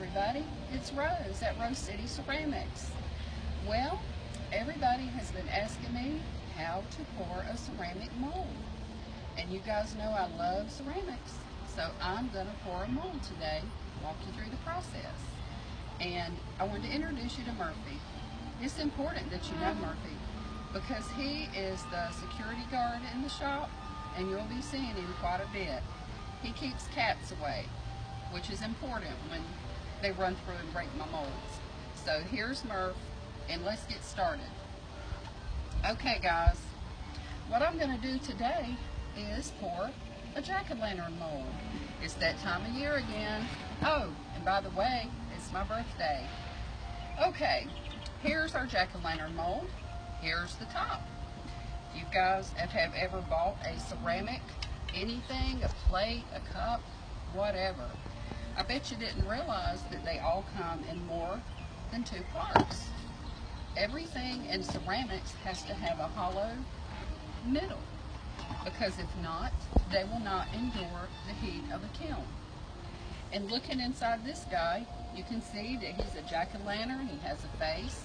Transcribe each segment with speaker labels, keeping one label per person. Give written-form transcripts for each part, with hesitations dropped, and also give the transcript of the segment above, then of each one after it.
Speaker 1: everybody, it's Rose at Rose City Ceramics. Well, everybody has been asking me how to pour a ceramic mold. And you guys know I love ceramics, so I'm going to pour a mold today, walk you through the process. And I wanted to introduce you to Murphy. It's important that you know Murphy because he is the security guard in the shop, and you'll be seeing him quite a bit. He keeps cats away, which is important when they run through and break my molds. So here's Murph, and let's get started. Okay guys, what I'm going to do today is pour a jack-o'-lantern mold. It's that time of year again. Oh, and by the way, it's my birthday. Okay, here's our jack-o'-lantern mold. Here's the top. You guys have ever bought a ceramic, anything, a plate, a cup, whatever, I bet you didn't realize that they all come in more than two parts. Everything in ceramics has to have a hollow middle, because if not, they will not endure the heat of a kiln. And looking inside this guy, you can see that he's a jack-o'-lantern. He has a face,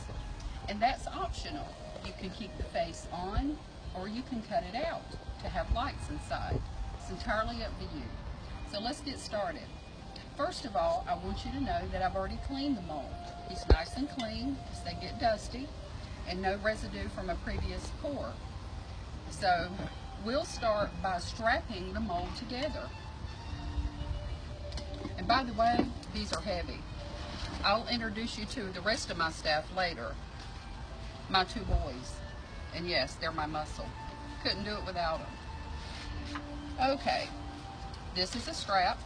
Speaker 1: and that's optional. You can keep the face on, or you can cut it out to have lights inside. It's entirely up to you. So let's get started. First of all, I want you to know that I've already cleaned the mold. He's nice and clean because they get dusty, and no residue from a previous pour. So we'll start by strapping the mold together. And by the way, these are heavy. I'll introduce you to the rest of my staff later. My two boys. And yes, they're my muscle. Couldn't do it without them. Okay, this is a strap,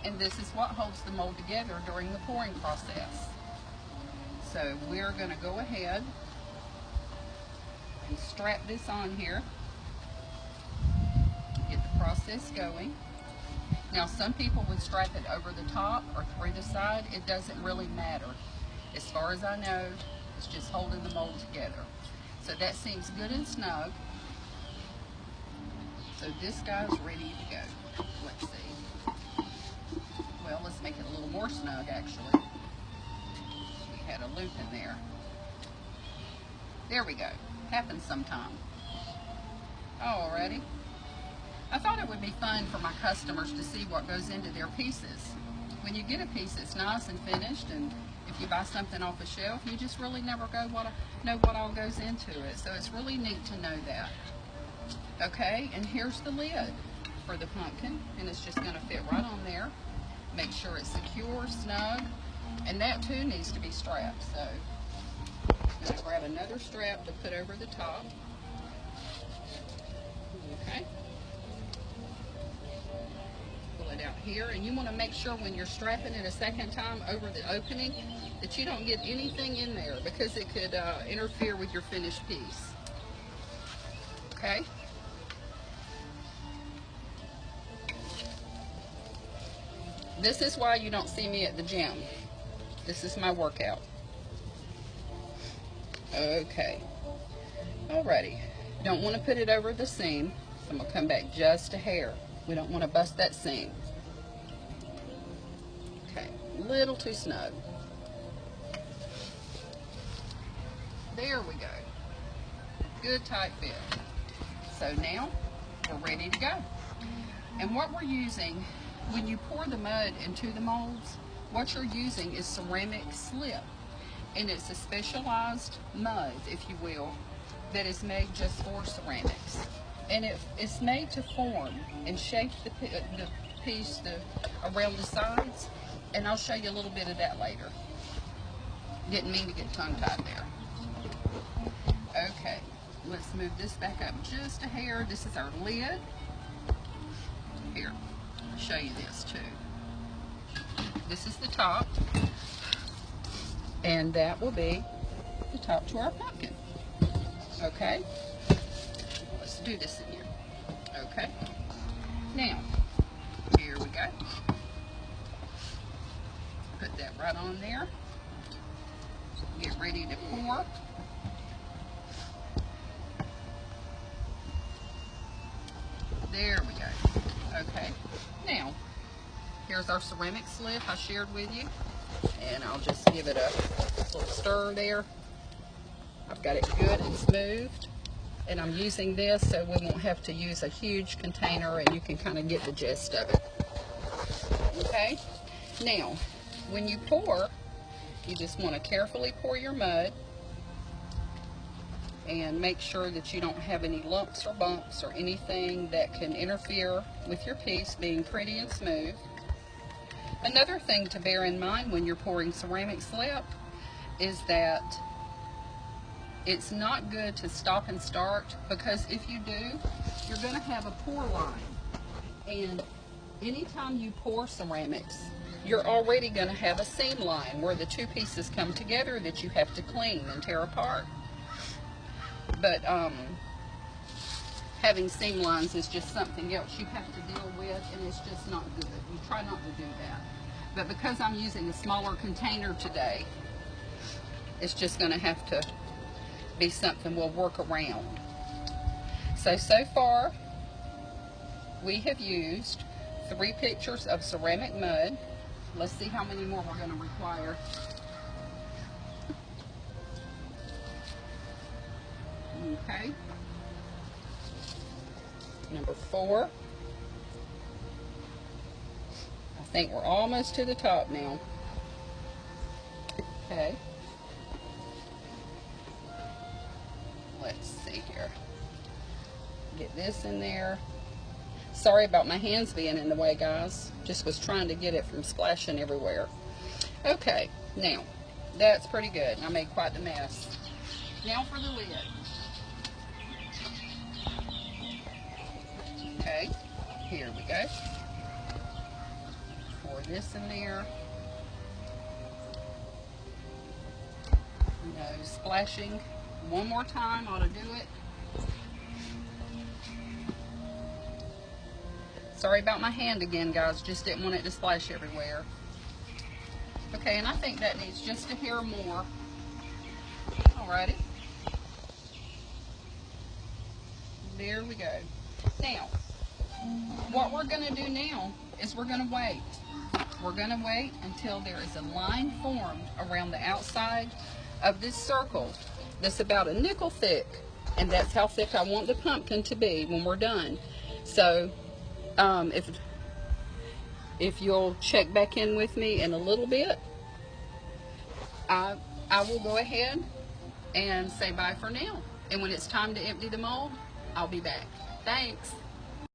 Speaker 1: and this is what holds the mold together during the pouring process. So we're going to go ahead and strap this on here. Get the process going. Now some people would strap it over the top or through the side. It doesn't really matter. As far as I know, it's just holding the mold together. So that seems good and snug. So this guy's ready to go. Let's see. Well, let's make it a little more snug actually. We had a loop in there. There we go. Happens sometime. Alrighty. I thought it would be fun for my customers to see what goes into their pieces. When you get a piece that's nice and finished, and if you buy something off a shelf, you just really never know what all goes into it. So it's really neat to know that. Okay, and here's the lid for the pumpkin, and it's just going to fit right on there. Make sure it's secure, snug, and that too needs to be strapped. So I'm going to grab another strap to put over the top. Okay. Pull it out here, and you want to make sure when you're strapping it a second time over the opening that you don't get anything in there, because it could interfere with your finished piece. Okay. This is why you don't see me at the gym. This is my workout. Okay. Alrighty. Don't want to put it over the seam. So I'm going to come back just a hair. We don't want to bust that seam. Okay. A little too snug. There we go. Good tight fit. So now we're ready to go. And what we're using, when you pour the mud into the molds, what you're using is ceramic slip. And it's a specialized mud, if you will, that is made just for ceramics. And it's made to form and shape the piece around the sides. And I'll show you a little bit of that later. Didn't mean to get tongue-tied there. Okay, let's move this back up just a hair. This is our lid. Here, I'll show you this too. This is the top, and that will be the top to our pumpkin. Okay, let's do this in here. Okay, now here we go. Put that right on there. Get ready to pour. There we go. Okay, now here's our ceramic slip I shared with you. And I'll just give it a little stir there. I've got it good and smoothed. And I'm using this so we won't have to use a huge container, and you can kind of get the gist of it. Okay? Now, when you pour, you just want to carefully pour your mud and make sure that you don't have any lumps or bumps or anything that can interfere with your piece being pretty and smooth. Another thing to bear in mind when you're pouring ceramic slip is that it's not good to stop and start, because if you do, you're going to have a pour line. And anytime you pour ceramics, you're already going to have a seam line where the two pieces come together that you have to clean and tear apart. But having seam lines is just something else you have to deal with, and it's just not good. You try not to do that. But because I'm using a smaller container today, it's just going to have to be something we'll work around. So far, we have used 3 pitchers of ceramic mud. Let's see how many more we're going to require. Okay. Number 4. I think we're almost to the top now. Okay. Let's see here. Get this in there. Sorry about my hands being in the way, guys. Just was trying to get it from splashing everywhere. Okay, now, that's pretty good. I made quite the mess. Now for the lid. Okay, here we go. Pour this in there. No splashing. One more time ought to do it. Sorry about my hand again, guys. Just didn't want it to splash everywhere. Okay, and I think that needs just a hair more. Alrighty. There we go. Now, what we're going to do now is we're going to wait. We're going to wait until there is a line formed around the outside of this circle that's about a nickel thick, and that's how thick I want the pumpkin to be when we're done. So if you'll check back in with me in a little bit, I will go ahead and say bye for now, and when it's time to empty the mold, I'll be back. Thanks.